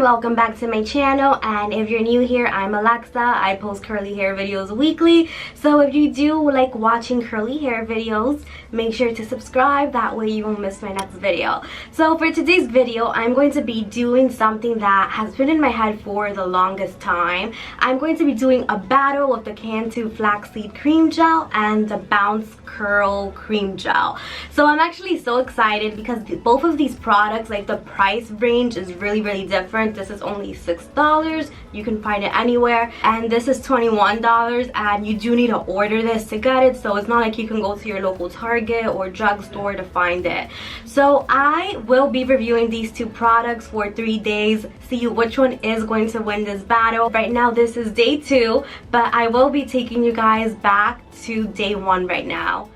welcome back to my channel, and if you're new here, I'm Alexa. I post curly hair videos weekly, so if you do like watching curly hair videos, make sure to subscribe, that way you won't miss my next video. So for today's video, I'm going to be doing something that has been in my head for the longest time. I'm going to be doing a battle of the Cantu Flaxseed Cream Gel and the Bounce Curl Cream Gel. So I'm actually so excited because both of these products, like the price range is really different. This is only $6. You can find it anywhere, and this is $21, and you do need to order this to get it, so it's not like you can go to your local Target or drugstore to find it. So I will be reviewing these two products for 3 days, see which one is going to win this battle. Right now this is day 2, but I will be taking you guys back to day 1 right now.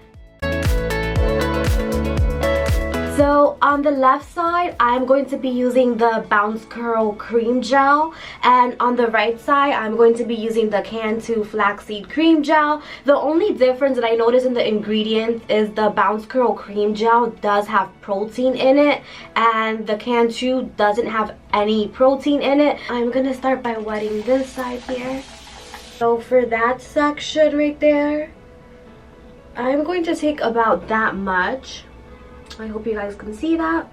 So on the left side, I'm going to be using the Bounce Curl Cream Gel, and on the right side, I'm going to be using the Cantu Flaxseed Cream Gel. The only difference that I noticed in the ingredients is the Bounce Curl Cream Gel does have protein in it, and the Cantu doesn't have any protein in it. I'm gonna start by wetting this side here. So for that section right there, I'm going to take about that much. I hope you guys can see that.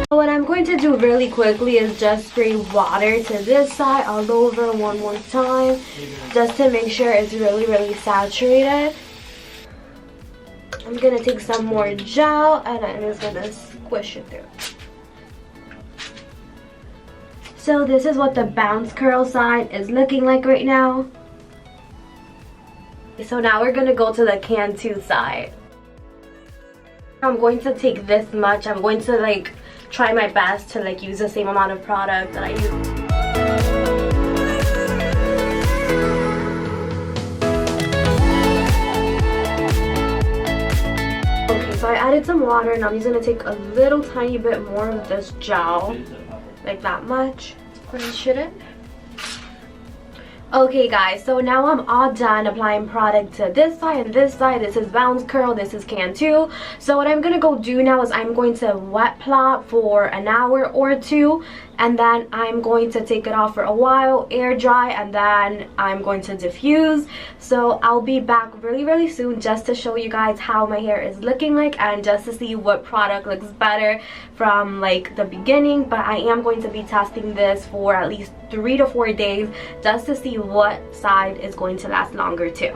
What I'm going to do really quickly is just spray water to this side all over one more time, just to make sure it's really saturated. I'm gonna take some more gel and I'm just gonna squish it through. So this is what the Bounce Curl side is looking like right now. So now we're gonna go to the Cantu side. I'm going to take this much. I'm going to like try my best to like use the same amount of product that I use. So I added some water, and I'm just going to take a little tiny bit more of this gel, like that much. Squish it in. Okay guys, so now I'm all done applying product to this side and this side. This is Bounce Curl, this is Cantu. So what I'm going to go do now is I'm going to wet plop for an hour or 2, and then I'm going to take it off for a while, air dry, and then I'm going to diffuse. So I'll be back really soon just to show you guys how my hair is looking like, and just to see what product looks better from like the beginning. But I am going to be testing this for at least 3 to 4 days just to see what side is going to last longer too.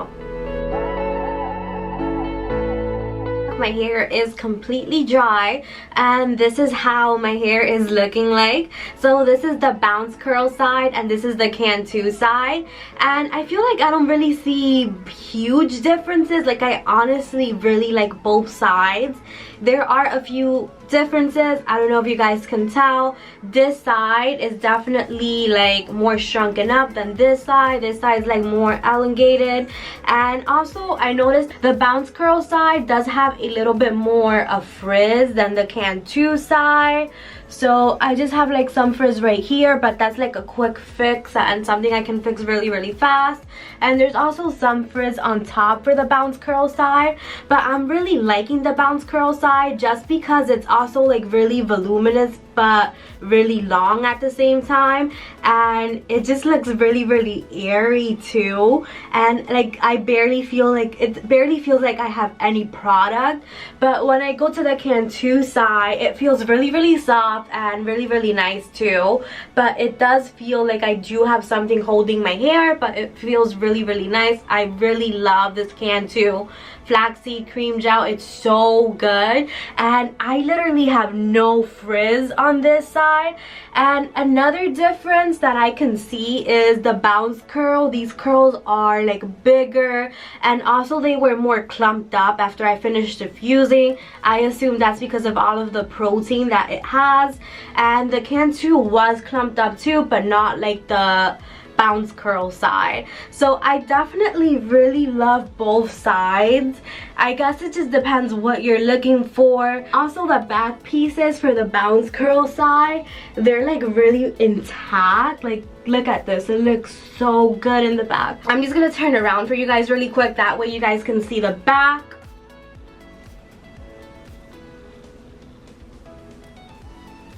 My hair is completely dry, and this is how my hair is looking like. So this is the Bounce Curl side and this is the Cantu side, and I feel like I don't really see huge differences. Like I honestly really like both sides. There are a few differences. I don't know if you guys can tell. This side is definitely like more shrunken up than this side. This side is like more elongated, and also I noticed the Bounce Curl side does have a little bit more of frizz than the Cantu side. So I just have like some frizz right here, but that's like a quick fix and something I can fix really fast. And there's also some frizz on top for the Bounce Curl side, but I'm really liking the Bounce Curl side just because it's also like really voluminous but really long at the same time, and it just looks really airy too, and like I barely feel like it barely feels like I have any product. But when I go to the Cantu side, it feels really soft and really nice too, but it does feel like I do have something holding my hair, but it feels really nice. I really love this Cantu Flaxseed Cream Gel. It's so good, and I literally have no frizz on this side. And another difference that I can see is the Bounce Curl. These curls are like bigger, and also they were more clumped up after I finished diffusing. I assume that's because of all of the protein that it has. And the Cantu was clumped up too, but not like the bounce curl side. So I definitely really love both sides. I guess it just depends what you're looking for. Also, the back pieces for the bounce curl side, they're like really intact. Like, look at this, it looks so good in the back. I'm just gonna turn around for you guys really quick, that way you guys can see the back.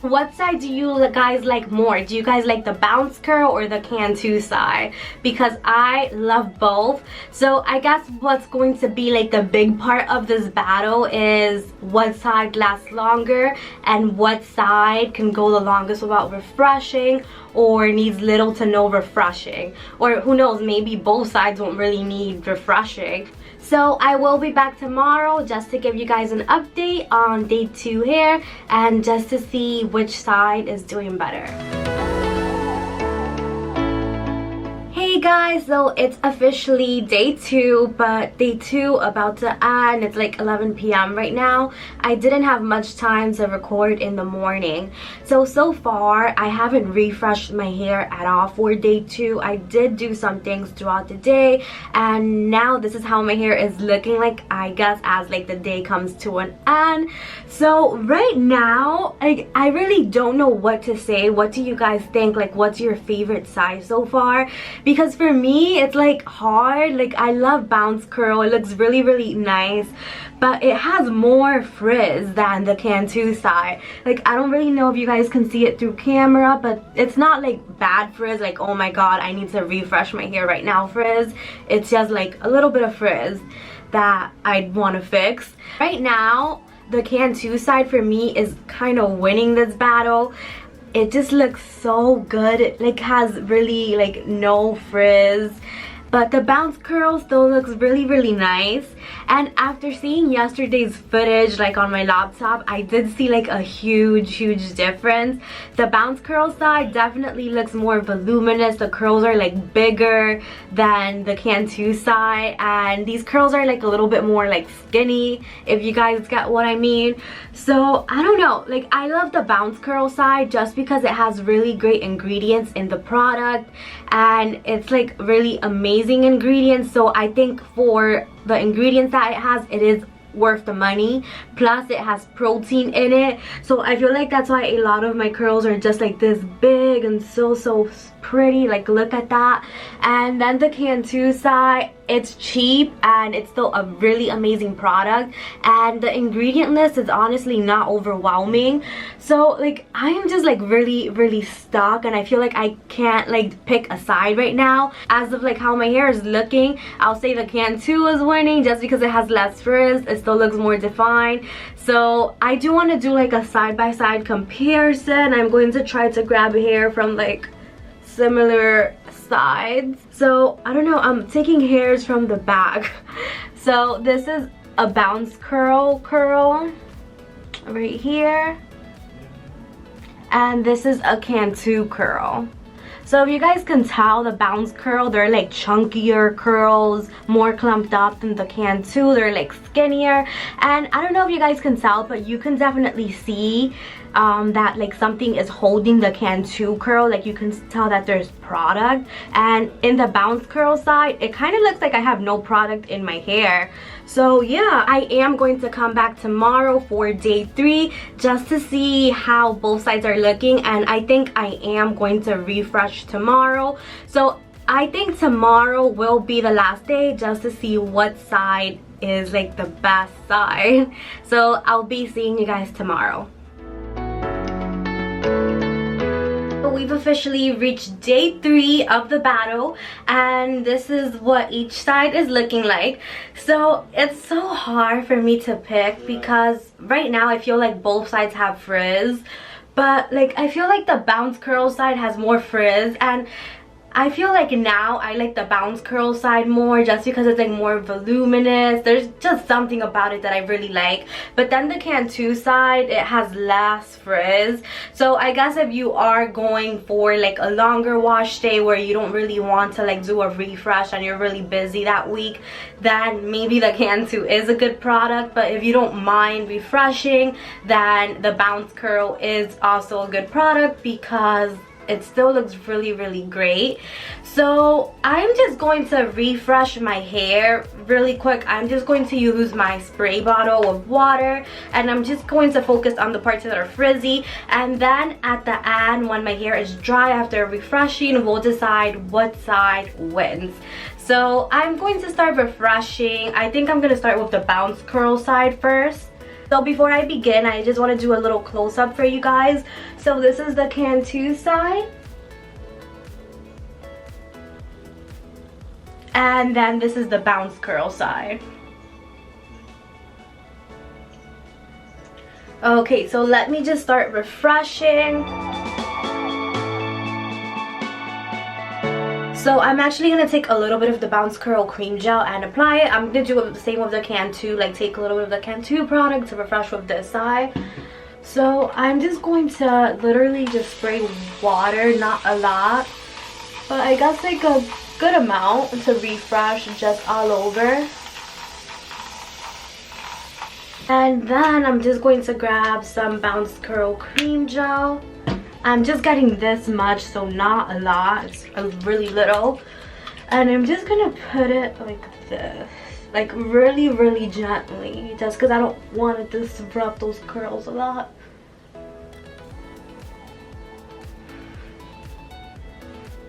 What side do you guys like more? Do you guys like the bounce curl or the Cantu side? Because I love both. So I guess what's going to be like the big part of this battle is what side lasts longer and what side can go the longest without refreshing or needs little to no refreshing. Or who knows, maybe both sides won't really need refreshing. So I will be back tomorrow just to give you guys an update on day 2 hair and just to see which side is doing better. Hey guys, so it's officially day 2, but day 2 about to end. It's like 11 p.m. right now. I didn't have much time to record in the morning. So far, I haven't refreshed my hair at all for day 2. I did do some things throughout the day, and now this is how my hair is looking like, I guess, as like the day comes to an end. So right now, I really don't know what to say. What do you guys think? Like, what's your favorite side so far? Because for me, it's like hard. Like, I love bounce curl. It looks really nice, but it has more frizz than the Cantu side. Like, I don't really know if you guys can see it through camera, but it's not like bad frizz, like, oh my god, I need to refresh my hair right now frizz. It's just like a little bit of frizz that I'd want to fix. Right now, the Cantu side for me is kind of winning this battle. It just looks so good. It like has really like no frizz, but the bounce curl still looks really nice. And after seeing yesterday's footage like on my laptop, I did see like a huge difference. The bounce curl side definitely looks more voluminous. The curls are like bigger than the Cantu side, and these curls are like a little bit more like skinny, if you guys get what I mean. So I don't know, like, I love the bounce curl side just because it has really great ingredients in the product, and it's like really amazing ingredients. So I think for the ingredients that it has, it is worth the money. Plus it has protein in it, so I feel like that's why a lot of my curls are just like this big and so pretty. Like, look at that. And then the Cantu side, it's cheap and it's still a really amazing product, and the ingredient list is honestly not overwhelming. So like, I am just like really stuck, and I feel like I can't like pick a side right now. As of like how my hair is looking, I'll say the Cantu is winning just because it has less frizz. It still looks more defined. So I do want to do like a side-by-side comparison. I'm going to try to grab hair from like similar sides. So I don't know, I'm taking hairs from the back. So this is a bounce curl right here, and this is a Cantu curl. So if you guys can tell, the bounce curl, they're like chunkier curls, more clumped up than the Cantu. They're like skinnier, and I don't know if you guys can tell, but you can definitely see that like something is holding the Cantu curl. Like, you can tell that there's product, and in the bounce curl side, it kind of looks like I have no product in my hair. So yeah, I am going to come back tomorrow for day 3 just to see how both sides are looking, and I think I am going to refresh tomorrow. So I think tomorrow will be the last day just to see what side is like the best side. So I'll be seeing you guys tomorrow. We've officially reached day 3 of the battle, and this is what each side is looking like. So it's so hard for me to pick because right now I feel like both sides have frizz, but like I feel like the bounce curl side has more frizz, and I feel like now I like the bounce curl side more just because it's like more voluminous. There's just something about it that I really like. But then the Cantu side, it has less frizz. So I guess if you are going for like a longer wash day where you don't really want to like do a refresh and you're really busy that week, then maybe the Cantu is a good product. But if you don't mind refreshing, then the bounce curl is also a good product because it still looks really great. So I'm just going to refresh my hair really quick. I'm just going to use my spray bottle of water, and I'm just going to focus on the parts that are frizzy, and then at the end when my hair is dry after refreshing, we'll decide what side wins. So I'm going to start refreshing. I think I'm going to start with the bounce curl side first. So before I begin, I just want to do a little close-up for you guys. So this is the Cantu side. And then this is the bounce curl side. Okay, so let me just start refreshing. So I'm actually going to take a little bit of the Bounce Curl Cream Gel and apply it. I'm going to do the same with the Cantu, like take a little bit of the Cantu product to refresh with this side. So I'm just going to literally just spray water, not a lot, but I guess like a good amount to refresh just all over. And then I'm just going to grab some Bounce Curl Cream Gel. I'm just getting this much, so not a lot, it's really little. And I'm just gonna put it like this, like really gently, just because I don't want to disrupt those curls a lot.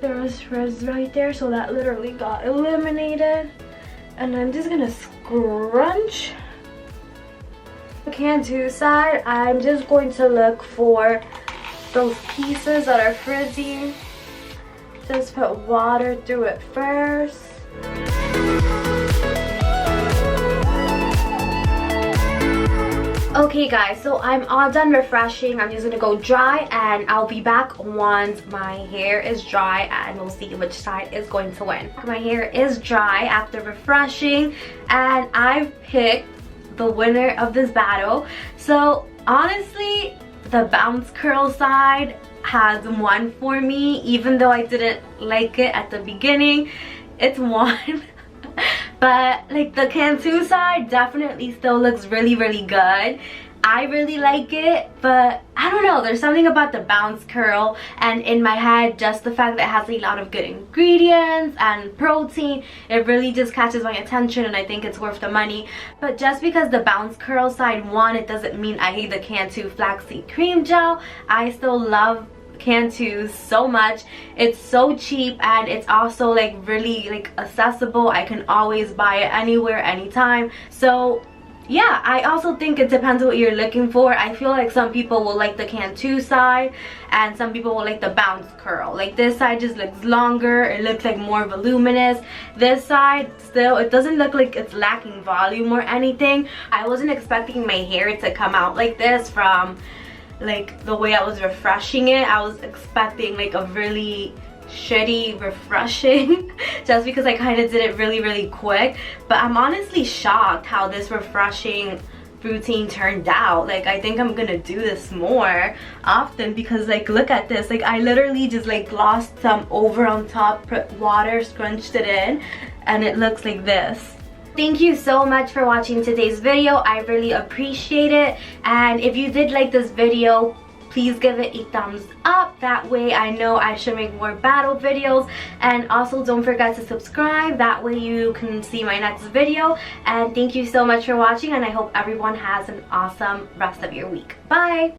There was frizz right there, so that literally got eliminated. And I'm just gonna scrunch. The Cantu side, I'm just going to look for those pieces that are frizzy. Just put water through it first. Okay guys, so I'm all done refreshing. I'm just gonna go dry, and I'll be back once my hair is dry, and we'll see which side is going to win. My hair is dry after refreshing, and I've picked the winner of this battle. So honestly, the bounce curl side has won for me, even though I didn't like it at the beginning. It's won. But like the Cantu side definitely still looks really good. I really like it, but I don't know, there's something about the bounce curl, and in my head, just the fact that it has a lot of good ingredients and protein, it really just catches my attention, and I think it's worth the money. But just because the bounce curl side won, it doesn't mean I hate the Cantu Flaxseed Cream Gel. I still love Cantu so much. It's so cheap, and it's also like really like accessible. I can always buy it anywhere, anytime. So yeah, I also think it depends on what you're looking for. I feel like some people will like the Cantu side, and some people will like the bounce curl. Like this side just looks longer, it looks like more voluminous. This side still, it doesn't look like it's lacking volume or anything. I wasn't expecting my hair to come out like this from like the way I was refreshing it. I was expecting like a really shitty refreshing just because I kind of did it really quick. But I'm honestly shocked how this refreshing routine turned out. Like I think I'm gonna do this more often, because like look at this, like I literally just like glossed some over on top, put water, scrunched it in, and it looks like this. Thank you so much for watching today's video. I really appreciate it, and if you did like this video, please give it a thumbs up. That way I know I should make more battle videos. And also don't forget to subscribe. That way you can see my next video. And thank you so much for watching, and I hope everyone has an awesome rest of your week. Bye!